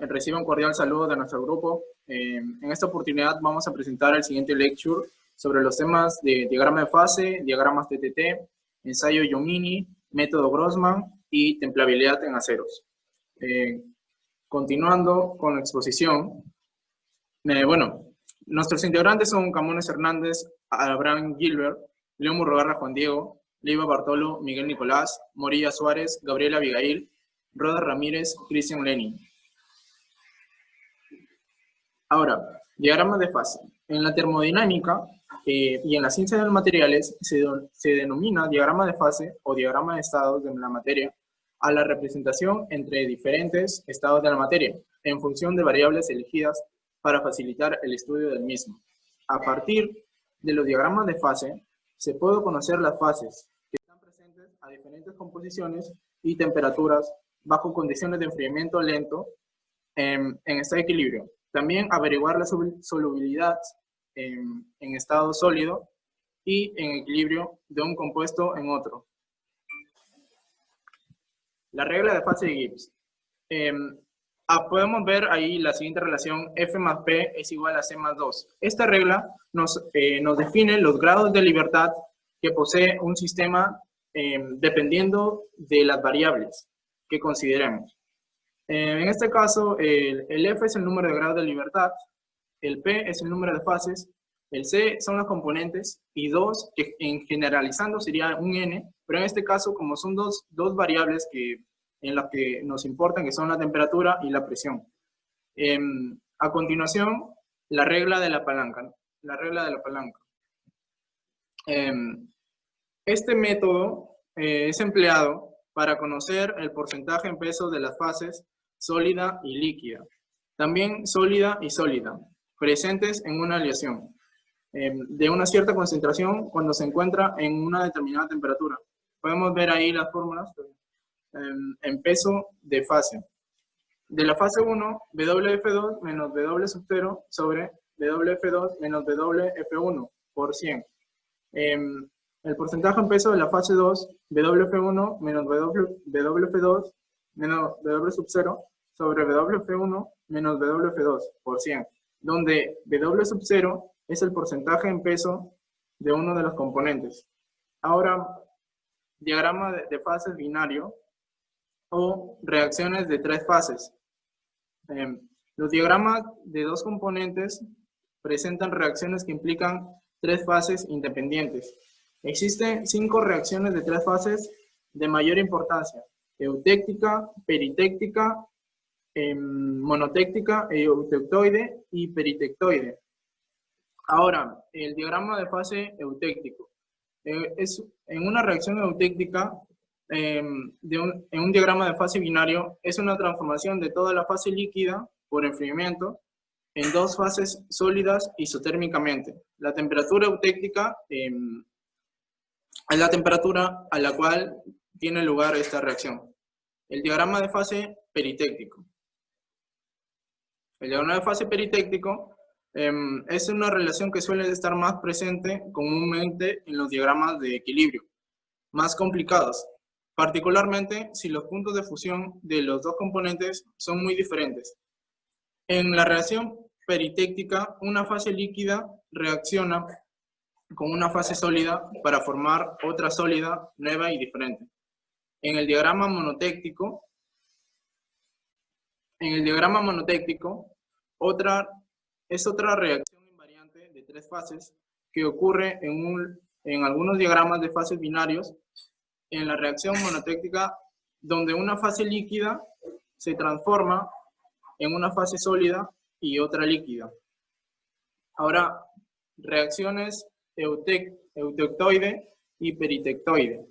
Recibe un cordial saludo de nuestro grupo. En esta oportunidad vamos a presentar el siguiente lecture sobre los temas de diagrama de fase, diagramas TTT, ensayo Yomini, método Grossman y templabilidad en aceros. Continuando con la exposición, nuestros integrantes son Camones Hernández, Abraham Gilbert, León Murrogarra Juan Diego, Leiva Bartolo, Miguel Nicolás, Morilla Suárez, Gabriela Abigail, Roda Ramírez, Cristian Lenin. Ahora, diagrama de fase. En la termodinámica y en la ciencia de los materiales se denomina diagrama de fase o diagrama de estados de la materia a la representación entre diferentes estados de la materia en función de variables elegidas para facilitar el estudio del mismo. A partir de los diagramas de fase, se puede conocer las fases que están presentes a diferentes composiciones y temperaturas bajo condiciones de enfriamiento lento en estado de equilibrio. También averiguar la solubilidad en estado sólido y en equilibrio de un compuesto en otro. La regla de fase de Gibbs. Podemos ver ahí la siguiente relación: F más P es igual a C más 2. Esta regla nos define los grados de libertad que posee un sistema dependiendo de las variables que consideremos. En este caso, el F es el número de grados de libertad, el P es el número de fases, el C son los componentes, y 2, que en generalizando sería un N, pero en este caso, como son dos variables en las que nos importan, que son la temperatura y la presión. A continuación, la regla de la palanca. Este método es empleado para conocer el porcentaje en peso de las fases sólida y líquida, también sólida y sólida, presentes en una aleación de una cierta concentración cuando se encuentra en una determinada temperatura. Podemos ver ahí las fórmulas en peso de fase. De la fase 1, WF2 menos W sub 0 sobre WF2 menos WF1 por 100. El porcentaje en peso de la fase 2, WF1 menos WF2 menos W sub 0 sobre WF1 menos WF2 por 100, donde W sub 0 es el porcentaje en peso de uno de los componentes. Ahora, diagrama de fases binario o reacciones de 3 fases. Los diagramas de 2 componentes presentan reacciones que implican 3 fases independientes. Existen 5 reacciones de 3 fases de mayor importancia: eutéctica, peritéctica, monotéctica, eutectoide y peritectoide. Ahora, el diagrama de fase eutéctico. En una reacción eutéctica, en un diagrama de fase binario, es una transformación de toda la fase líquida por enfriamiento en 2 fases sólidas isotérmicamente. La temperatura eutéctica es la temperatura a la cual tiene lugar esta reacción. El diagrama de fase peritéctico. El diagrama de fase peritéctico es una relación que suele estar más presente comúnmente en los diagramas de equilibrio, más complicados, particularmente si los puntos de fusión de los 2 componentes son muy diferentes. En la reacción peritéctica, una fase líquida reacciona con una fase sólida para formar otra sólida, nueva y diferente. En el diagrama monotéctico, es otra reacción invariante de 3 fases que ocurre en algunos diagramas de fases binarios en la reacción monotéctica, donde una fase líquida se transforma en una fase sólida y otra líquida. Ahora, reacciones eutectoide y peritectoide.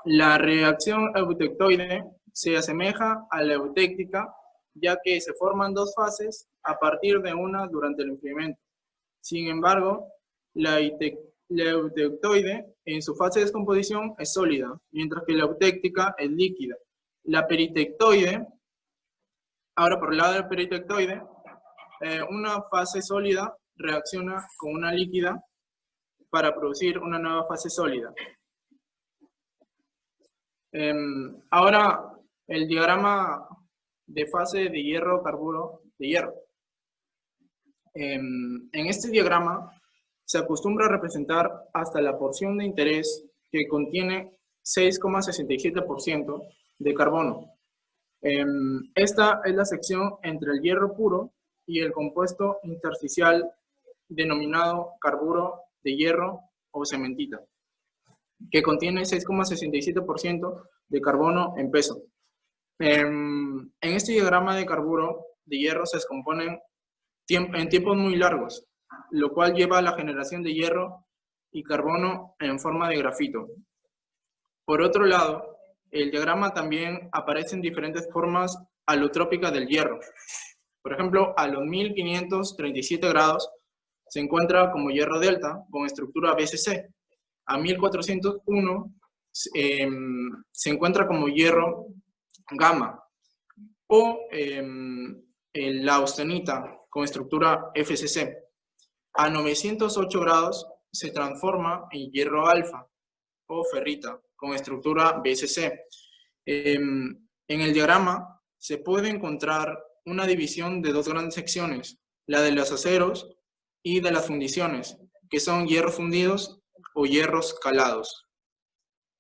La reacción eutectoide se asemeja a la eutéctica, ya que se forman 2 fases a partir de una durante el enfriamiento. Sin embargo, la eutectoide en su fase de descomposición es sólida, mientras que la eutéctica es líquida. La peritectoide, ahora por el lado del peritectoide, una fase sólida reacciona con una líquida para producir una nueva fase sólida. Ahora, el diagrama de fase de hierro-carburo de hierro. En este diagrama se acostumbra a representar hasta la porción de interés que contiene 6,67% de carbono. Esta es la sección entre el hierro puro y el compuesto intersticial denominado carburo de hierro o cementita, que contiene 6,67% de carbono en peso. En este diagrama de carburo de hierro se descomponen en tiempos muy largos, lo cual lleva a la generación de hierro y carbono en forma de grafito. Por otro lado, el diagrama también aparece en diferentes formas alotrópicas del hierro. Por ejemplo, a los 1537 grados se encuentra como hierro delta con estructura BCC. A 1401 se encuentra como hierro gamma, o la austenita con estructura FCC. A 908 grados se transforma en hierro alfa o ferrita con estructura BCC. En el diagrama se puede encontrar una división de dos grandes secciones, la de los aceros y de las fundiciones, que son hierros fundidos o hierros calados.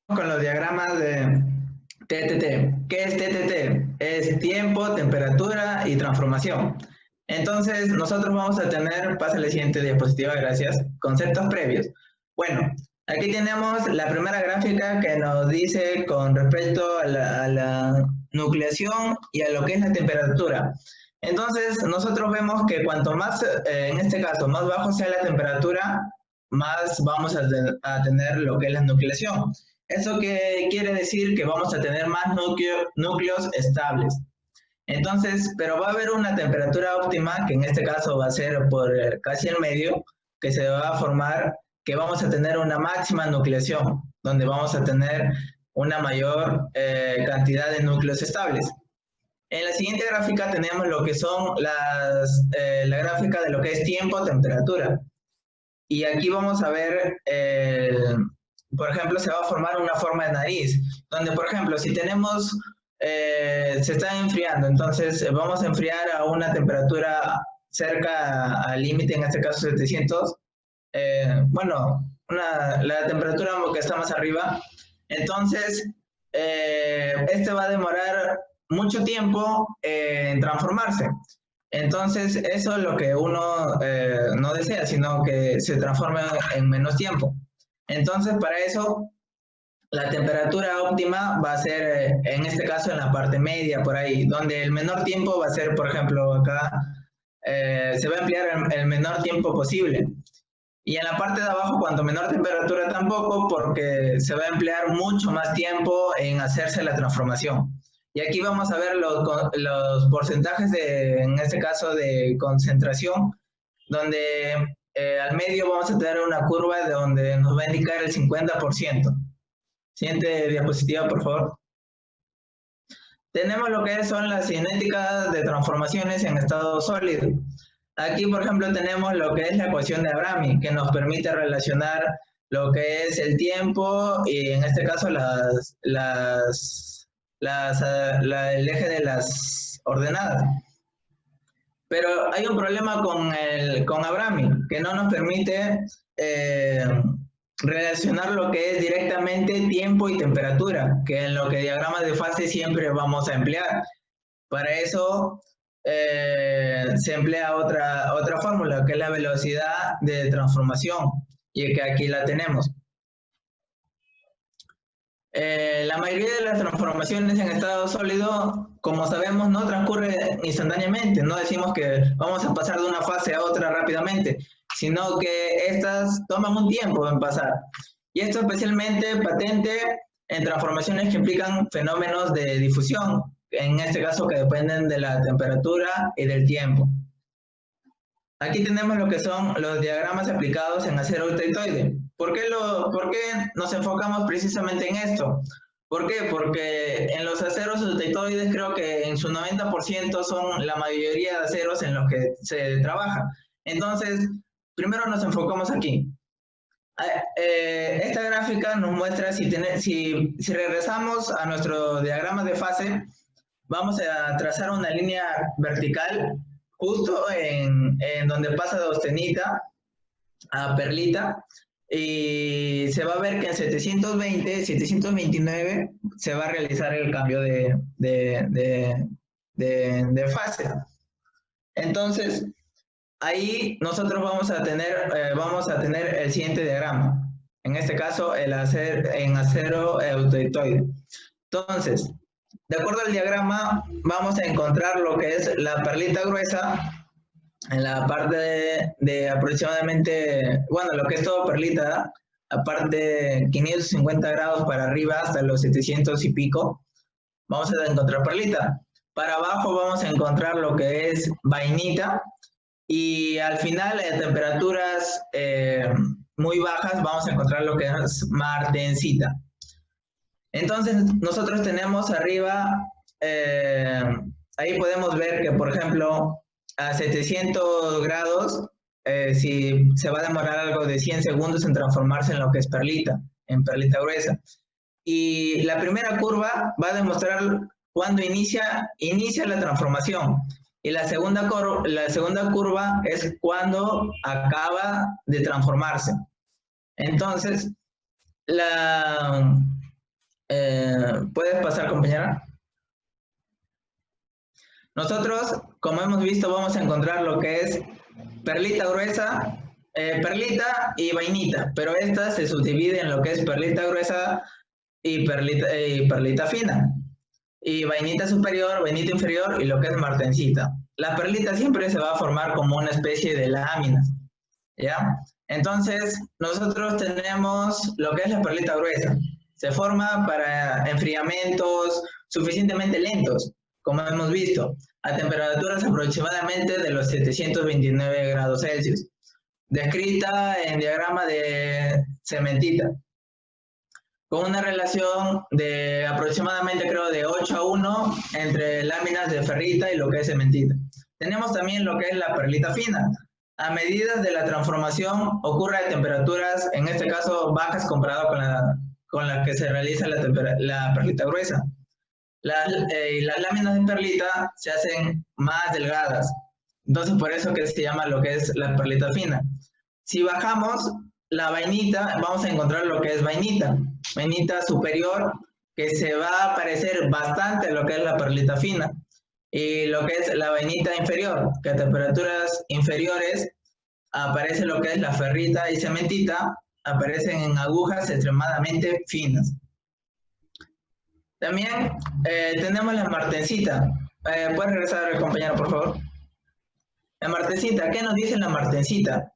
Con los diagramas de TTT. ¿Qué es TTT? Es tiempo, temperatura y transformación. Entonces, nosotros vamos a tener, pasa la siguiente diapositiva, gracias, conceptos previos. Bueno, aquí tenemos la primera gráfica que nos dice con respecto a la nucleación y a lo que es la temperatura. Entonces, nosotros vemos que cuanto más, en este caso, más bajo sea la temperatura, más vamos a tener lo que es la nucleación. ¿Eso qué quiere decir? Que vamos a tener más núcleos estables. Entonces, pero va a haber una temperatura óptima, que en este caso va a ser por casi el medio, que se va a formar, que vamos a tener una máxima nucleación, donde vamos a tener una mayor cantidad de núcleos estables. En la siguiente gráfica tenemos lo que son la gráfica de lo que es tiempo, temperatura. Y aquí vamos a ver, por ejemplo, se va a formar una forma de nariz, donde, por ejemplo, si tenemos, se está enfriando, entonces vamos a enfriar a una temperatura cerca al límite, en este caso 700, bueno, la temperatura que está más arriba, entonces este va a demorar mucho tiempo en transformarse. Entonces, eso es lo que uno no desea, sino que se transforme en menos tiempo. Entonces, para eso, la temperatura óptima va a ser, en este caso, en la parte media, por ahí, donde el menor tiempo va a ser, por ejemplo, acá, se va a emplear el menor tiempo posible. Y en la parte de abajo, cuanto menor temperatura tampoco, porque se va a emplear mucho más tiempo en hacerse la transformación. Y aquí vamos a ver los porcentajes, en este caso, de concentración, donde al medio vamos a tener una curva donde nos va a indicar el 50%. Siguiente diapositiva, por favor. Tenemos lo que son las cinéticas de transformaciones en estado sólido. Aquí, por ejemplo, tenemos lo que es la ecuación de Abrami, que nos permite relacionar lo que es el tiempo y, en este caso, el eje de las ordenadas. Pero hay un problema con Abrami, que no nos permite relacionar lo que es directamente tiempo y temperatura, que en lo que diagramas de fase siempre vamos a emplear. Para eso se emplea otra fórmula, que es la velocidad de transformación, y que aquí la tenemos. La mayoría de las transformaciones en estado sólido, como sabemos, no transcurre instantáneamente. No decimos que vamos a pasar de una fase a otra rápidamente, sino que estas toman un tiempo en pasar. Y esto especialmente patente en transformaciones que implican fenómenos de difusión, en este caso que dependen de la temperatura y del tiempo. Aquí tenemos lo que son los diagramas aplicados en acero ultraitoide. ¿Por qué nos enfocamos precisamente en esto? ¿Por qué? Porque en los aceros ultraitoides creo que en su 90% son la mayoría de aceros en los que se trabaja. Entonces, primero nos enfocamos aquí. Esta gráfica nos muestra si regresamos a nuestro diagrama de fase, vamos a trazar una línea vertical justo en donde pasa de austenita a perlita, y se va a ver que en 720, 729 se va a realizar el cambio de fase. Entonces, ahí nosotros vamos a tener el siguiente diagrama. En este caso, en acero eutectoide. Entonces, de acuerdo al diagrama, vamos a encontrar lo que es la perlita gruesa en la parte de aproximadamente, bueno, lo que es todo perlita, aparte de 550 grados para arriba hasta los 700 y pico, vamos a encontrar perlita. Para abajo vamos a encontrar lo que es vainita, y al final a temperaturas muy bajas vamos a encontrar lo que es martensita. Entonces nosotros tenemos arriba, ahí podemos ver que, por ejemplo, a 700 grados, si se va a demorar algo de 100 segundos en transformarse en lo que es perlita, en perlita gruesa. Y la primera curva va a demostrar cuándo inicia la transformación. Y la segunda curva es cuando acaba de transformarse. Entonces, ¿puedes pasar, compañera? Nosotros, como hemos visto, vamos a encontrar lo que es perlita gruesa, perlita y vainita, pero esta se subdivide en lo que es perlita gruesa y perlita fina, y vainita superior, vainita inferior y lo que es martensita. La perlita siempre se va a formar como una especie de láminas, ¿ya? Entonces, nosotros tenemos lo que es la perlita gruesa. Se forma para enfriamientos suficientemente lentos, como hemos visto, a temperaturas aproximadamente de los 729 grados Celsius, descrita en diagrama de cementita, con una relación de aproximadamente, creo, de 8:1 entre láminas de ferrita y lo que es cementita. Tenemos también lo que es la perlita fina. A medida de la transformación ocurre a temperaturas, en este caso, bajas comparado con la que se realiza la perlita gruesa. Las láminas de perlita se hacen más delgadas, entonces por eso que se llama lo que es la perlita fina. Si bajamos la vainita, vamos a encontrar lo que es vainita superior, que se va a parecer bastante a lo que es la perlita fina, y lo que es la vainita inferior, que a temperaturas inferiores aparece lo que es la ferrita y cementita, aparecen en agujas extremadamente finas. También tenemos la martensita. ¿Puedes regresar, compañero, por favor? La martensita, ¿qué nos dice la martensita?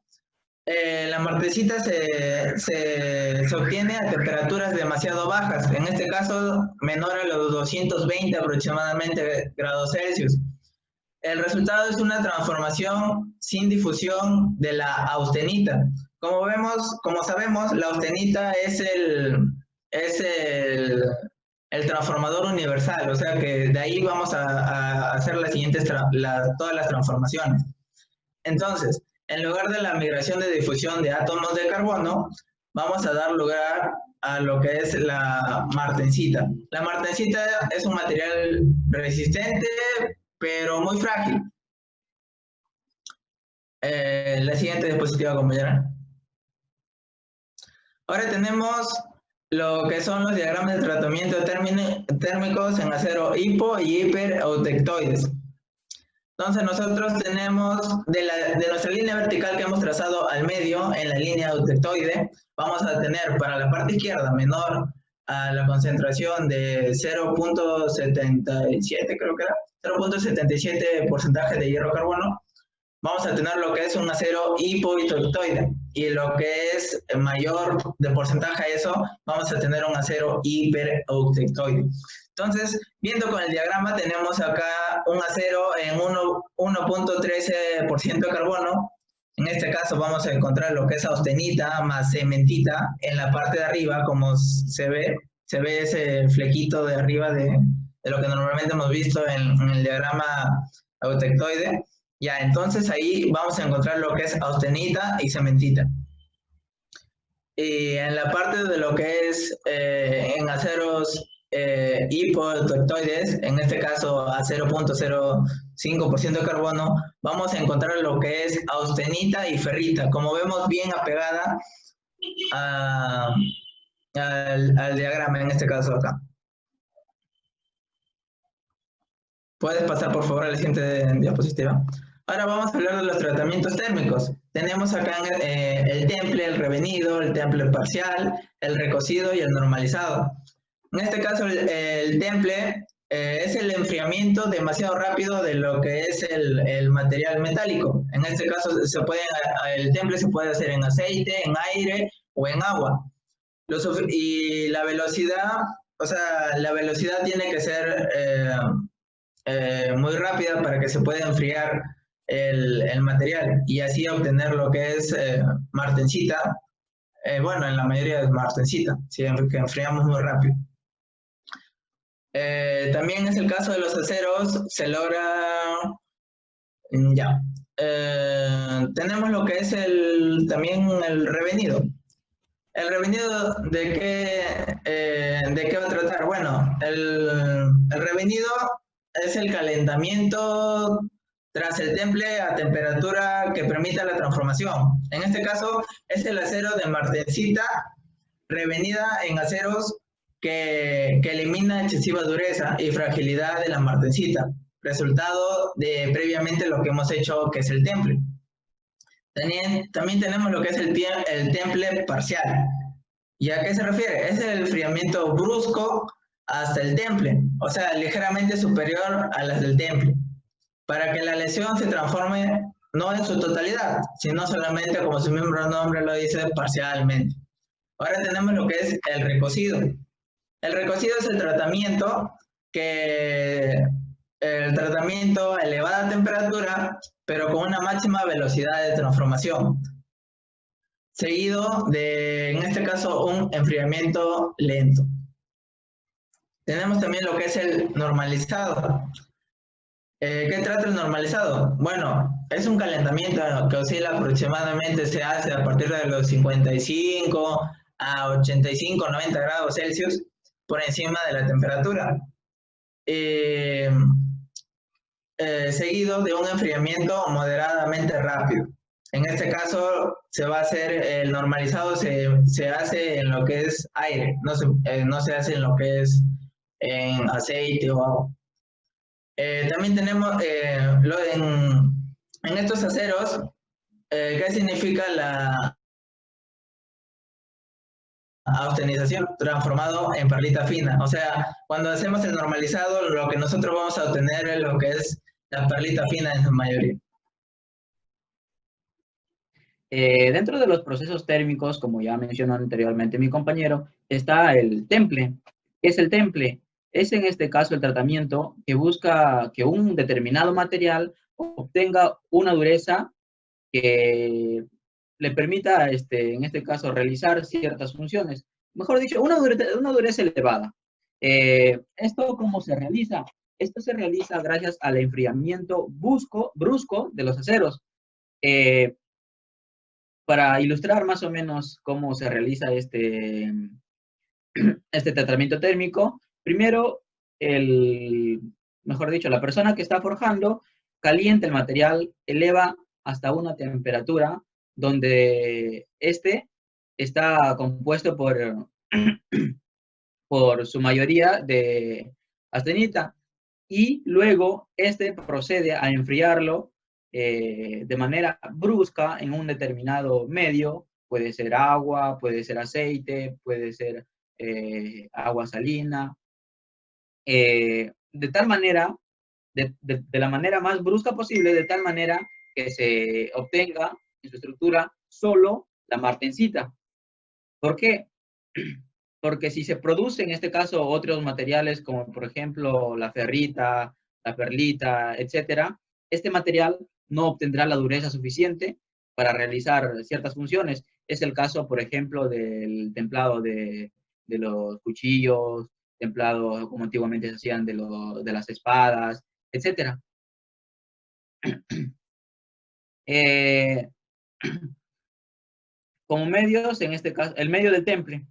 La martensita se obtiene a temperaturas demasiado bajas, en este caso menor a los 220 aproximadamente grados Celsius. El resultado es una transformación sin difusión de la austenita. Como sabemos, la austenita es el transformador universal, o sea que de ahí vamos a hacer todas las transformaciones. Entonces, en lugar de la migración de difusión de átomos de carbono, vamos a dar lugar a lo que es la martensita. La martensita es un material resistente, pero muy frágil. La siguiente diapositiva, compañera. Ahora tenemos lo que son los diagramas de tratamiento térmicos en acero hipo y hipereutectoides. Entonces nosotros tenemos de nuestra línea vertical que hemos trazado al medio en la línea eutectoide, vamos a tener para la parte izquierda menor a la concentración de 0.77, creo que era, 0.77 porcentaje de hierro carbono. Vamos a tener lo que es un acero hipoeutectoide, y lo que es mayor de porcentaje a eso, vamos a tener un acero hipereutectoide. Entonces, viendo con el diagrama, tenemos acá un acero en 1.13% de carbono. En este caso vamos a encontrar lo que es austenita más cementita en la parte de arriba, como se ve ese flequito de arriba de lo que normalmente hemos visto en el diagrama eutectoide. Ya, entonces ahí vamos a encontrar lo que es austenita y cementita. Y en la parte de lo que es en aceros hipototoides, en este caso a 0,05% de carbono, vamos a encontrar lo que es austenita y ferrita, como vemos bien apegada al diagrama, en este caso acá. Puedes pasar por favor a la siguiente diapositiva. Ahora vamos a hablar de los tratamientos térmicos. Tenemos acá el temple, el revenido, el temple parcial, el recocido y el normalizado. En este caso el temple es el enfriamiento demasiado rápido de lo que es el material metálico. En este caso el temple se puede hacer en aceite, en aire o en agua. Y la velocidad, o sea, la velocidad tiene que ser muy rápida para que se pueda enfriar el material y así obtener lo que es martensita. Bueno, en la mayoría es martensita, si que enfriamos muy rápido. También es el caso de los aceros, se logra ya. Tenemos lo que es también el revenido. ¿El revenido de qué va a tratar? Bueno, el revenido es el calentamiento tras el temple a temperatura que permita la transformación. En este caso es el acero de martensita revenida en aceros que elimina excesiva dureza y fragilidad de la martensita, resultado de previamente lo que hemos hecho que es el temple. También tenemos lo que es el temple parcial. ¿Y a qué se refiere? Es el enfriamiento brusco hasta el temple, o sea, ligeramente superior a las del temple, para que la lesión se transforme no en su totalidad, sino solamente, como su mismo nombre lo dice, parcialmente. Ahora tenemos lo que es el recocido. El recocido es el tratamiento a elevada temperatura, pero con una máxima velocidad de transformación, seguido de, en este caso, un enfriamiento lento. Tenemos también lo que es el normalizado. ¿Qué trata el normalizado? Bueno, es un calentamiento que oscila aproximadamente, se hace a partir de los 55 a 85, 90 grados Celsius por encima de la temperatura. Seguido de un enfriamiento moderadamente rápido. En este caso se va a hacer el normalizado, se hace en lo que es aire, no se hace en lo que es en aceite o agua. También tenemos en estos aceros, ¿qué significa la austenización? Transformado en perlita fina. O sea, cuando hacemos el normalizado, lo que nosotros vamos a obtener es lo que es la perlita fina en su mayoría. Dentro de los procesos térmicos, como ya mencionó anteriormente mi compañero, está el temple. ¿Qué es el temple? Es en este caso el tratamiento que busca que un determinado material obtenga una dureza que le permita, en este caso, realizar ciertas funciones. Mejor dicho, una dureza elevada. ¿Esto cómo se realiza? Esto se realiza gracias al enfriamiento brusco de los aceros. Para ilustrar más o menos cómo se realiza este tratamiento térmico, primero, mejor dicho, la persona que está forjando calienta el material, eleva hasta una temperatura donde este está compuesto por su mayoría de austenita y luego este procede a enfriarlo de manera brusca en un determinado medio, puede ser agua, puede ser aceite, puede ser agua salina, de tal manera, de la manera más brusca posible, de tal manera que se obtenga en su estructura solo la martensita. ¿Por qué? Porque si se produce en este caso otros materiales como por ejemplo la ferrita, la perlita, etcétera, este material no obtendrá la dureza suficiente para realizar ciertas funciones. Es el caso, por ejemplo, del templado de los cuchillos, templado como antiguamente se hacían de las espadas, etcétera. Como medios, en este caso, el medio del temple.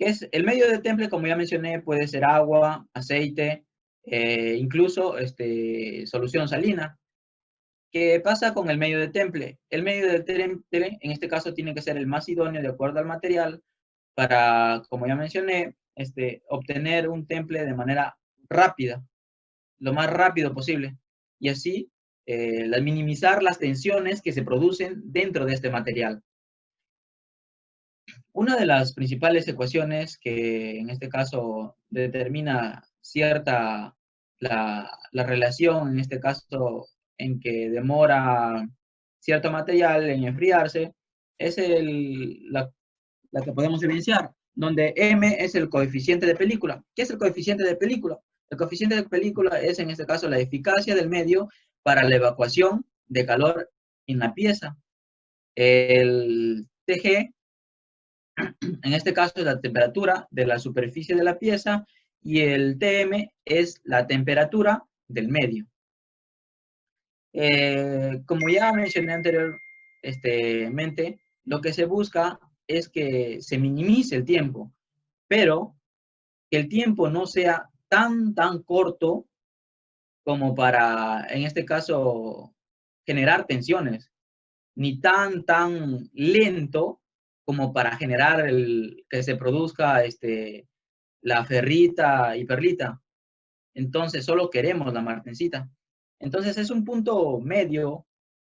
¿Qué es? El medio de temple, como ya mencioné, puede ser agua, aceite, incluso solución salina. ¿Qué pasa con el medio de temple? El medio de temple, en este caso, tiene que ser el más idóneo de acuerdo al material para, como ya mencioné, obtener un temple de manera rápida, lo más rápido posible, y así minimizar las tensiones que se producen dentro de este material. Una de las principales ecuaciones que en este caso determina la relación, en este caso en que demora cierto material en enfriarse, es la que podemos evidenciar, donde M es el coeficiente de película. ¿Qué es el coeficiente de película? El coeficiente de película es en este caso la eficacia del medio para la evacuación de calor en la pieza. El TG en este caso es la temperatura de la superficie de la pieza y el TM es la temperatura del medio. Como ya mencioné anteriormente, lo que se busca es que se minimice el tiempo, pero que el tiempo no sea tan corto como para, en este caso, generar tensiones, ni tan lento como para generar que se produzca la ferrita y perlita. Entonces solo queremos la martensita. Entonces es un punto medio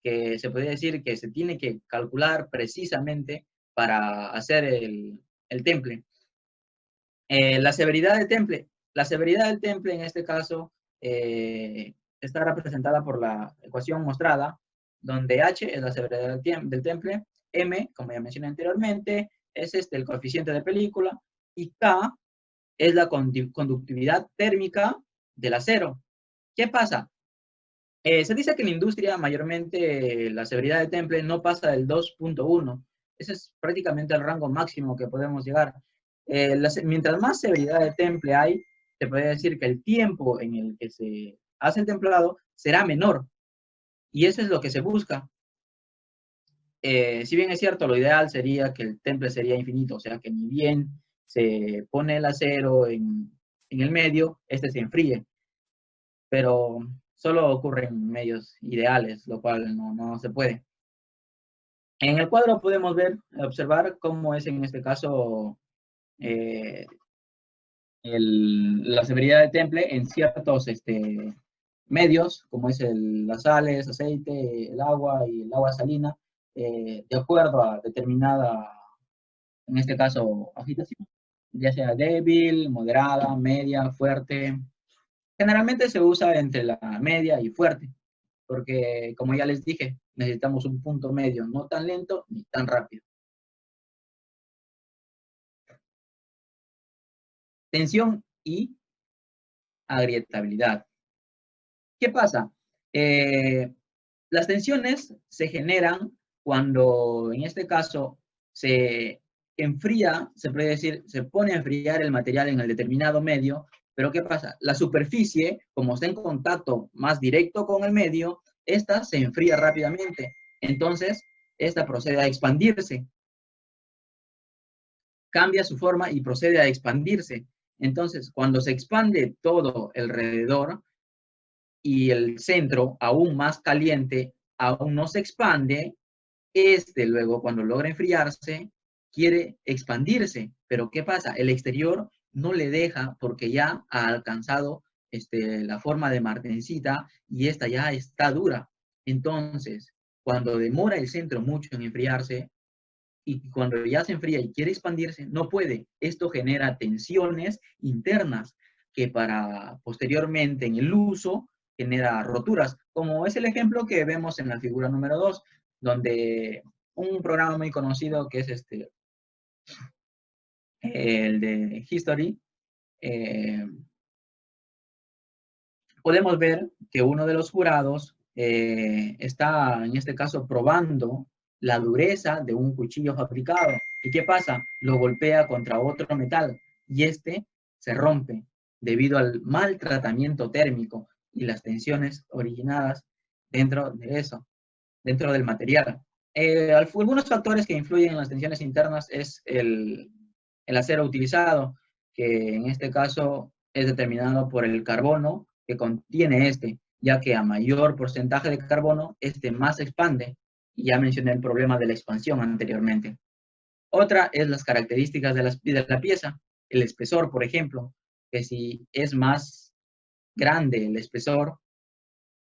que se podría decir que se tiene que calcular precisamente para hacer el temple. La severidad del temple. La severidad del temple en este caso está representada por la ecuación mostrada, donde H es la severidad del temple, M, como ya mencioné anteriormente, es el coeficiente de película, y K es la conductividad térmica del acero. ¿Qué pasa? Se dice que en la industria mayormente la severidad de temple no pasa del 2.1. Ese es prácticamente el rango máximo que podemos llegar. Mientras más severidad de temple hay, se puede decir que el tiempo en el que se hace el templado será menor. Y eso es lo que se busca. Si bien es cierto, lo ideal sería que el temple sería infinito, o sea que ni bien se pone el acero en el medio, se enfríe. Pero solo ocurre en medios ideales, lo cual no se puede. En el cuadro podemos observar cómo es en este caso la severidad del temple en ciertos medios, como es las sales, aceite, el agua y el agua salina, de acuerdo a determinada, en este caso, agitación, ya sea débil, moderada, media, fuerte. Generalmente se usa entre la media y fuerte, porque como ya les dije, necesitamos un punto medio, no tan lento ni tan rápido. Tensión y agrietabilidad. ¿Qué pasa? Las tensiones se generan cuando, en este caso, se enfría, se puede decir, se pone a enfriar el material en el determinado medio, pero ¿qué pasa? La superficie, como está en contacto más directo con el medio, esta se enfría rápidamente. Entonces, esta procede a expandirse. Cambia su forma y procede a expandirse. Entonces, cuando se expande todo alrededor y el centro aún más caliente, aún no se expande, luego cuando logra enfriarse, quiere expandirse. Pero ¿qué pasa? El exterior no le deja porque ya ha alcanzado la forma de martensita y esta ya está dura. Entonces, cuando demora el centro mucho en enfriarse, y cuando ya se enfría y quiere expandirse, no puede. Esto genera tensiones internas que para posteriormente en el uso genera roturas, como es el ejemplo que vemos en la figura número 2, donde un programa muy conocido que es el de History, podemos ver que uno de los jurados está, en este caso, probando la dureza de un cuchillo fabricado. ¿Y qué pasa? Lo golpea contra otro metal y se rompe debido al mal tratamiento térmico y las tensiones originadas dentro de eso, dentro del material. Algunos factores que influyen en las tensiones internas es el el acero utilizado, que en este caso es determinado por el carbono que contiene este, ya que a mayor porcentaje de carbono, este más se expande. Y ya mencioné el problema de la expansión anteriormente. Otra es las características de la pieza, el espesor, por ejemplo, que si es más grande el espesor,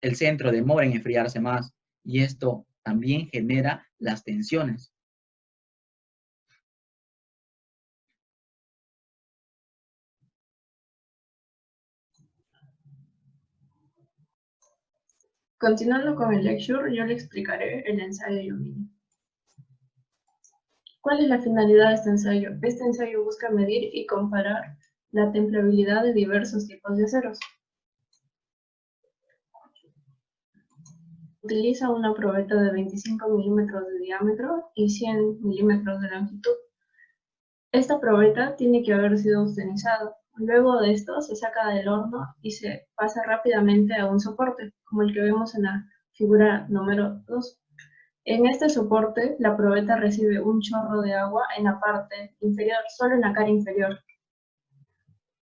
el centro demora en enfriarse más, y esto también genera las tensiones. Continuando con el lecture, yo le explicaré el ensayo Yomini. ¿Cuál es la finalidad de este ensayo? Este ensayo busca medir y comparar la templabilidad de diversos tipos de aceros. Utiliza una probeta de 25 milímetros de diámetro y 100 milímetros de longitud. Esta probeta tiene que haber sido austenizada. Luego de esto se saca del horno y se pasa rápidamente a un soporte, como el que vemos en la figura número 2. En este soporte, la probeta recibe un chorro de agua en la parte inferior, solo en la cara inferior.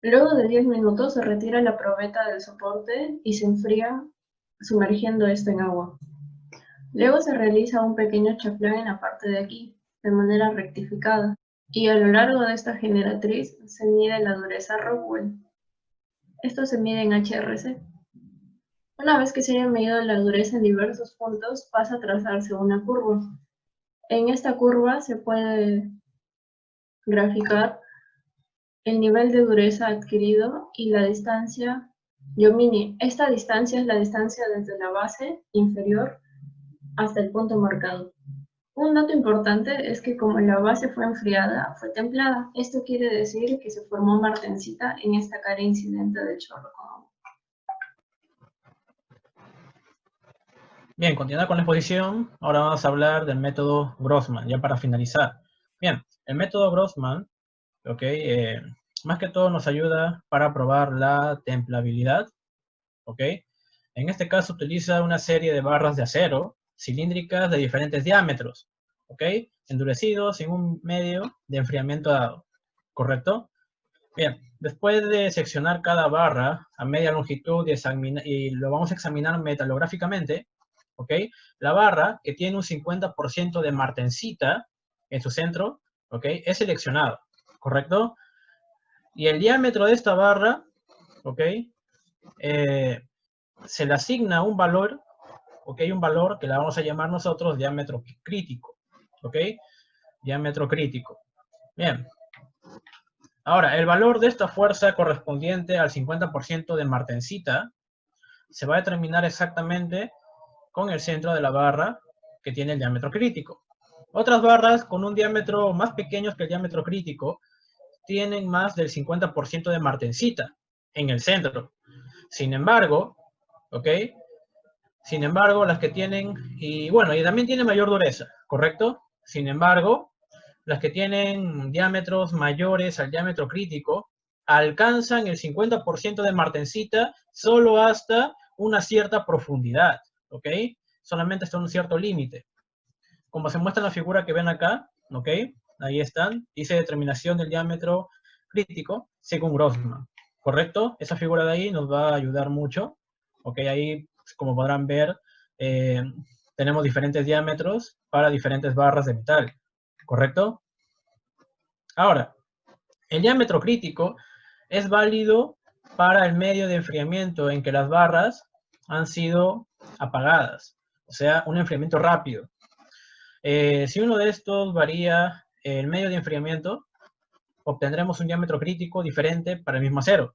Luego de 10 minutos se retira la probeta del soporte y se enfría, sumergiendo esto en agua. Luego se realiza un pequeño chaflán en la parte de aquí, de manera rectificada. Y a lo largo de esta generatriz se mide la dureza Rockwell. Esto se mide en HRC. Una vez que se haya medido la dureza en diversos puntos, pasa a trazarse una curva. En esta curva se puede graficar el nivel de dureza adquirido y la distancia Yomini. Esta distancia es la distancia desde la base inferior hasta el punto marcado. Un dato importante es que como la base fue enfriada, fue templada. Esto quiere decir que se formó martensita en esta cara incidente del chorro con agua. Bien, continuando con la exposición, ahora vamos a hablar del método Grossman, ya para finalizar. Bien, el método Grossman, más que todo nos ayuda para probar la templabilidad, En este caso utiliza una serie de barras de acero cilíndricas de diferentes diámetros, endurecidos en un medio de enfriamiento dado, ¿correcto? Bien, después de seccionar cada barra a media longitud y lo vamos a examinar metalográficamente, la barra que tiene un 50% de martensita en su centro, es seleccionado, ¿correcto? Y el diámetro de esta barra, se le asigna un valor, un valor que la vamos a llamar nosotros diámetro crítico, diámetro crítico. Bien. Ahora, el valor de esta fuerza correspondiente al 50% de martensita se va a determinar exactamente con el centro de la barra que tiene el diámetro crítico. Otras barras con un diámetro más pequeño que el diámetro crítico tienen más del 50% de martensita en el centro. Sin embargo, Sin embargo, las que tienen, y también tienen mayor dureza, ¿correcto? Sin embargo, las que tienen diámetros mayores al diámetro crítico alcanzan el 50% de martensita solo hasta una cierta profundidad, Solamente hasta un cierto límite. Como se muestra en la figura que ven acá, Ahí están, dice determinación del diámetro crítico según Grossman, ¿correcto? Esa figura de ahí nos va a ayudar mucho, Ahí, como podrán ver, tenemos diferentes diámetros para diferentes barras de metal, ¿correcto? Ahora, el diámetro crítico es válido para el medio de enfriamiento en que las barras han sido apagadas, o sea, un enfriamiento rápido. Si uno de estos varía el medio de enfriamiento, obtendremos un diámetro crítico diferente para el mismo acero.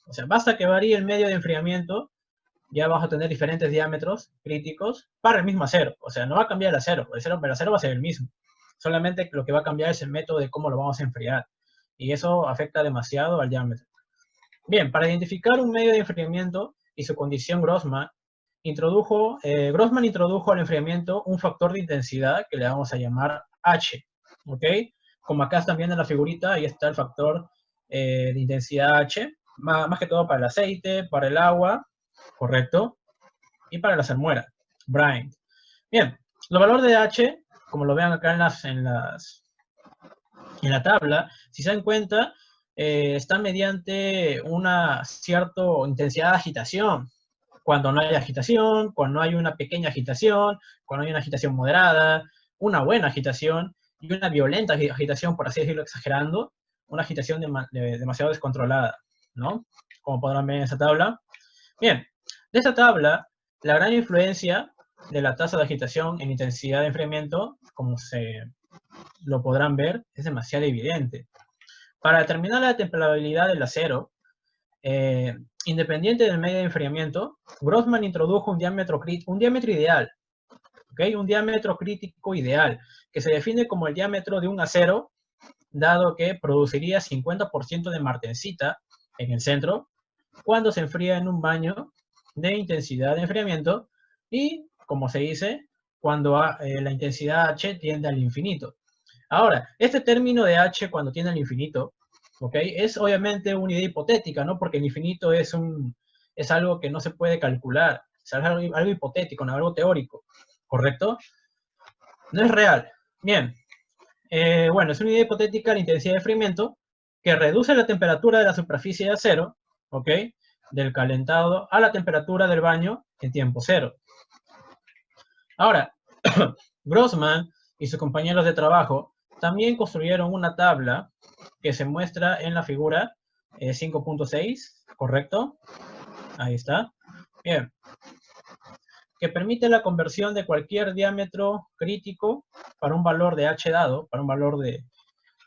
O sea, basta que varíe el medio de enfriamiento, ya vamos a tener diferentes diámetros críticos para el mismo acero. O sea, no va a cambiar el acero va a ser el mismo. Solamente lo que va a cambiar es el método de cómo lo vamos a enfriar. Y eso afecta demasiado al diámetro. Bien, para identificar un medio de enfriamiento y su condición Grossman, Grossman introdujo al enfriamiento un factor de intensidad que le vamos a llamar H, Como acá están viendo en la figurita, ahí está el factor de intensidad H, más que todo para el aceite, para el agua, ¿correcto? Y para la salmuera, brine. Bien, los valores de H, como lo vean acá en las En la tabla, si se dan cuenta, está mediante una cierta intensidad de agitación. Cuando no hay agitación, cuando hay una pequeña agitación, cuando hay una agitación moderada, una buena agitación y una violenta agitación, por así decirlo, exagerando, una agitación demasiado descontrolada, ¿no? Como podrán ver en esa tabla. Bien, de esta tabla, la gran influencia de la tasa de agitación en intensidad de enfriamiento, como se lo podrán ver, es demasiado evidente. Para determinar la temperabilidad del acero, independiente del medio de enfriamiento, Grossman introdujo un diámetro ideal, ¿okay? Un diámetro crítico ideal, que se define como el diámetro de un acero, dado que produciría 50% de martensita en el centro, cuando se enfría en un baño de intensidad de enfriamiento, y, como se dice, cuando la intensidad H tiende al infinito. Ahora, este término de H cuando tiende al infinito, ¿ok? Es obviamente una idea hipotética, ¿no? Porque el infinito es algo que no se puede calcular, es algo hipotético, ¿no? Algo teórico, ¿correcto? No es real. Bien, bueno, es una idea hipotética la intensidad de enfriamiento que reduce la temperatura de la superficie de acero, ¿ok? Del calentado a la temperatura del baño en tiempo cero. Ahora, Grossman y sus compañeros de trabajo también construyeron una tabla que se muestra en la figura 5.6, ¿correcto? Ahí está. Bien. Que permite la conversión de cualquier diámetro crítico para un valor de H dado, para un valor de,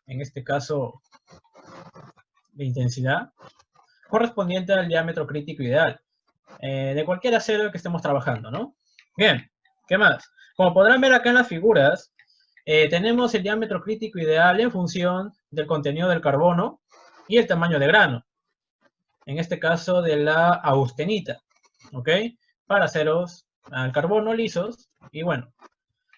en este caso, de intensidad, correspondiente al diámetro crítico ideal, de cualquier acero que estemos trabajando, ¿no? Bien, ¿qué más? Como podrán ver acá en las figuras, tenemos el diámetro crítico ideal en función del contenido del carbono y el tamaño de grano. En este caso de la austenita, ¿ok? Para aceros al carbono lisos, y bueno,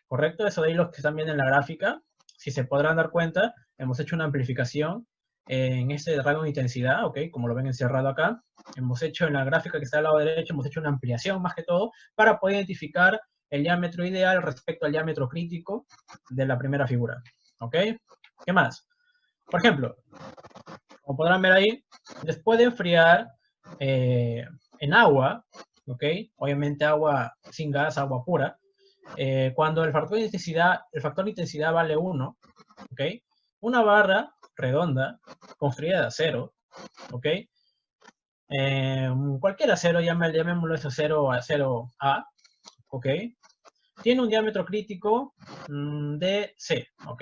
¿correcto? Eso de ahí los que están viendo en la gráfica, si se podrán dar cuenta, hemos hecho una amplificación en este rango de intensidad, ¿ok? Como lo ven encerrado acá. Hemos hecho en la gráfica que está al lado derecho, hemos hecho una ampliación más que todo para poder identificar el diámetro ideal respecto al diámetro crítico de la primera figura, ¿ok? ¿Qué más? Por ejemplo, como podrán ver ahí, después de enfriar en agua, ¿ok? Obviamente agua sin gas, agua pura, cuando el factor de intensidad vale 1, ¿ok? Una barra redonda construida de acero, ¿ok? Cualquier acero, llamémoslo ese acero A, ¿ok? Tiene un diámetro crítico de C, ¿ok?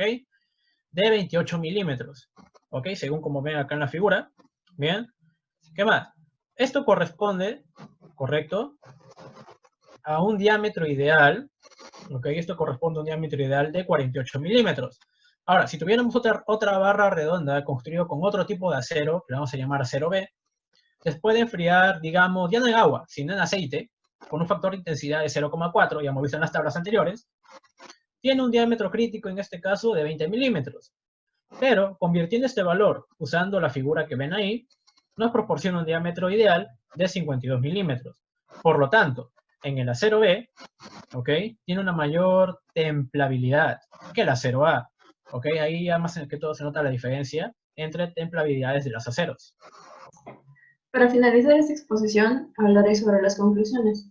De 28 milímetros, ¿ok? Según como ven acá en la figura. Bien. ¿Qué más? Esto corresponde, ¿correcto?, a un diámetro ideal, ¿ok? Esto corresponde a un diámetro ideal de 48 milímetros. Ahora, si tuviéramos otra barra redonda construida con otro tipo de acero, que le vamos a llamar acero B, después de enfriar, digamos, ya no en agua, sino en aceite, con un factor de intensidad de 0,4, ya hemos visto en las tablas anteriores, tiene un diámetro crítico, en este caso, de 20 milímetros. Pero, convirtiendo este valor, usando la figura que ven ahí, nos proporciona un diámetro ideal de 52 milímetros. Por lo tanto, en el acero B, ¿ok?, tiene una mayor templabilidad que el acero A, ¿ok? Ahí ya más que todo se nota la diferencia entre templabilidades de los aceros. Para finalizar esta exposición, hablaré sobre las conclusiones.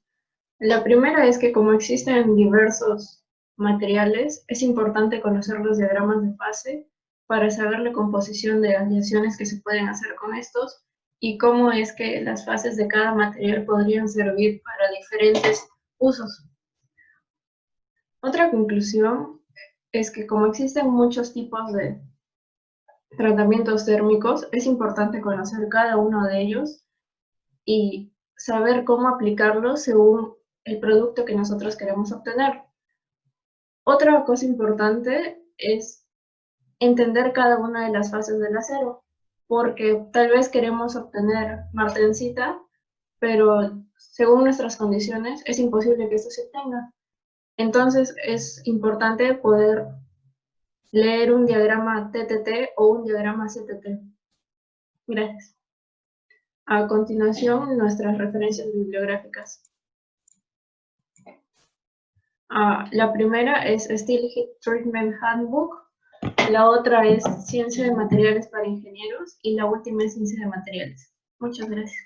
La primera es que como existen diversos materiales, es importante conocer los diagramas de fase para saber la composición de aleaciones que se pueden hacer con estos y cómo es que las fases de cada material podrían servir para diferentes usos. Otra conclusión es que como existen muchos tipos de tratamientos térmicos, es importante conocer cada uno de ellos y saber cómo aplicarlos según el producto que nosotros queremos obtener. Otra cosa importante es entender cada una de las fases del acero, porque tal vez queremos obtener martensita, pero según nuestras condiciones es imposible que esto se obtenga. Entonces es importante poder leer un diagrama TTT o un diagrama CTT. Gracias. A continuación, nuestras referencias bibliográficas. La primera es Steel Heat Treatment Handbook, La otra es Ciencia de Materiales para Ingenieros y la última es Ciencia de Materiales. Muchas gracias.